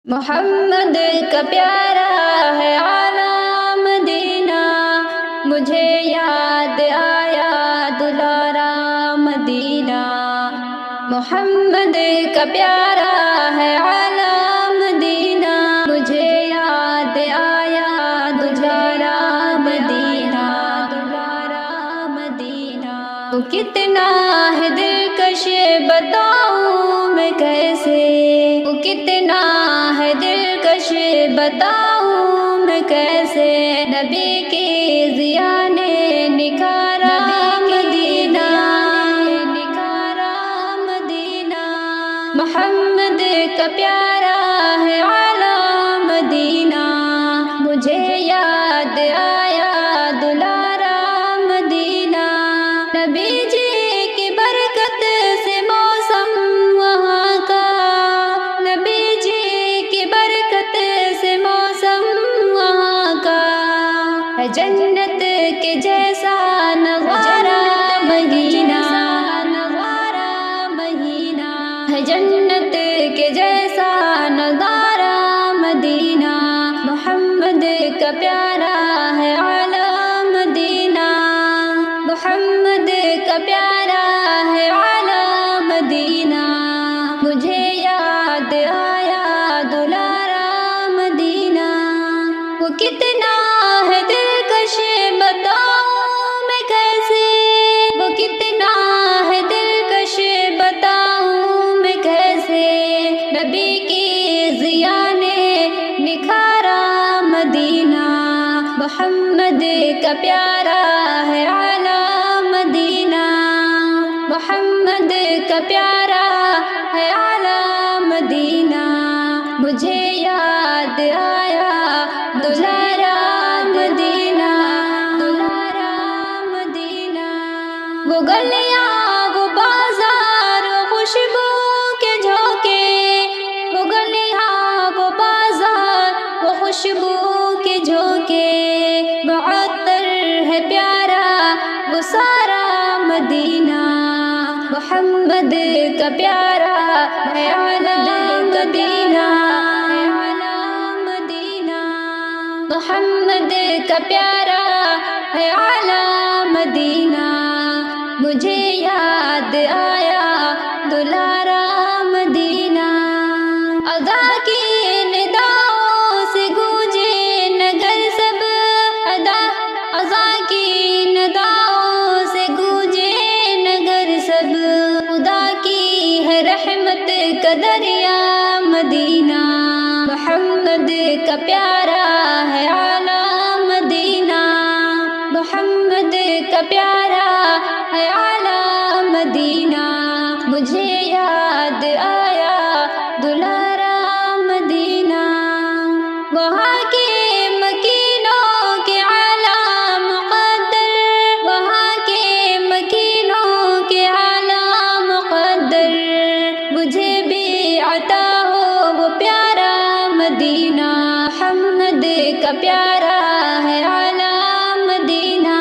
محمد کا پیارا ہے اعلیٰ مدینہ، مجھے یاد آیا دلارا مدینہ۔ محمد کا پیارا ہے اعلیٰ مدینہ، مجھے یاد آیا دلارا مدینہ، دلارا مدینہ۔ وہ کتنا ہے دلکش بتاؤں میں کیسے، وہ کتنا ہے دلکش بتاؤں میں کیسے، نبی کی ضیا نے نکھارا مدینہ، نکھارا مدینہ۔ محمد کا پیارا ہے اعلیٰ مدینہ، مجھے یاد آیا دلارا مدینہ۔ نبی جی کی برکت سے موسم وہاں کا، نبی جی کی برکت سے موسم وہاں کا، ہے جنت کے جیسا نظارہ مدینہ، نظارہ مدینہ، ہے جنت کے جیسا نظارہ مدینہ۔ محمد کا پیارا ہے اعلیٰ مدینہ، محمد کا پیارا ہے اعلیٰ مدینہ، مجھے یاد آیا دلارا مدینہ۔ وہ کتنا ہے دلکش بتاؤں میں کیسے، وہ کتنا ہے دلکش بتاؤں میں کیسے، نبی کی ضیا نے نکھارا مدینہ۔ محمد کا پیارا ہے اعلیٰ مدینہ، محمد کا پیارا ہے اعلیٰ مدینہ، مجھے یاد آیا دلارا مدینہ، دلارا مدینہ۔ وہ گلیاں وہ بازار وہ خوشبو کے جھونکے، وہ گلیاں وہ بازار وہ خوشبو کے جھونکے، معطر ہے پیارا وہ سارا مدینہ۔ محمد کا پیارا ہے اعلیٰ مدینہ، اعلیٰ مدینہ۔ محمد کا پیارا ہے اعلیٰ مدینہ، مجھے یاد آیا دلارا مدینہ۔ ادا کی نداؤں سے گونجے نگر سب، اذا کی نداؤں سے گونجے نگر سب، خدا کی ہے رحمت کا دریا مدینہ۔ محمد کا پیارا ہے اعلیٰ مدینہ، محمد کا پیارا ہے اعلیٰ مدینہ، مجھے یاد آیا دلارا مدینہ۔ وہاں کے مکینوں کے اعلیٰ مقدر، وہاں کے مکینوں کے اعلیٰ مقدر، مجھے بھی عطا ہو وہ پیارا مدینہ۔ محمد کا پیارا ہے اعلیٰ مدینہ،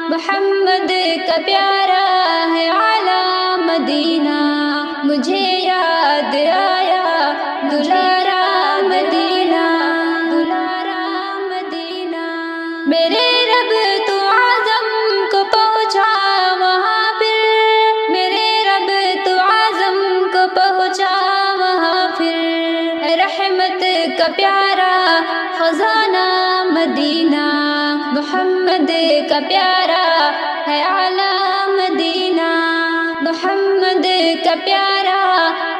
محمد کا پیارا ہے اعلیٰ مدینہ، مجھے یاد آیا دلارا مدینہ، دلارا مدینہ۔ میرے رب تو اعظم کو پہنچا وہاں پھر، میرے رب تو اعظم کو پہنچا وہاں پھر، رحمت کا پیارا خزانہ مدینہ۔ محمد کا پیارا ہے اعلیٰ مدینہ، محمد کا پیارا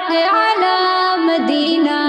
ہے اعلیٰ مدینہ،